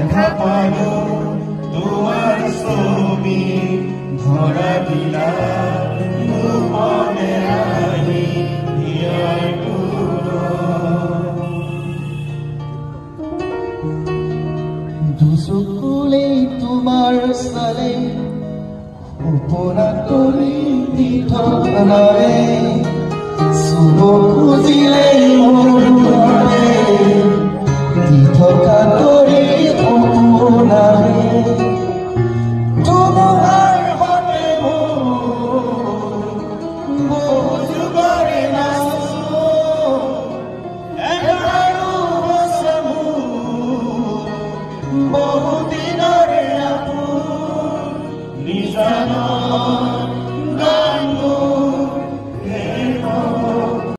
দেখা পালো তোমাৰ ছবি ধৰা দিলা গোপনে আহি হিয়াৰ দুচকুলে তোমাৰ চালে উপৰা তলি তীৰ্থ খুজিলে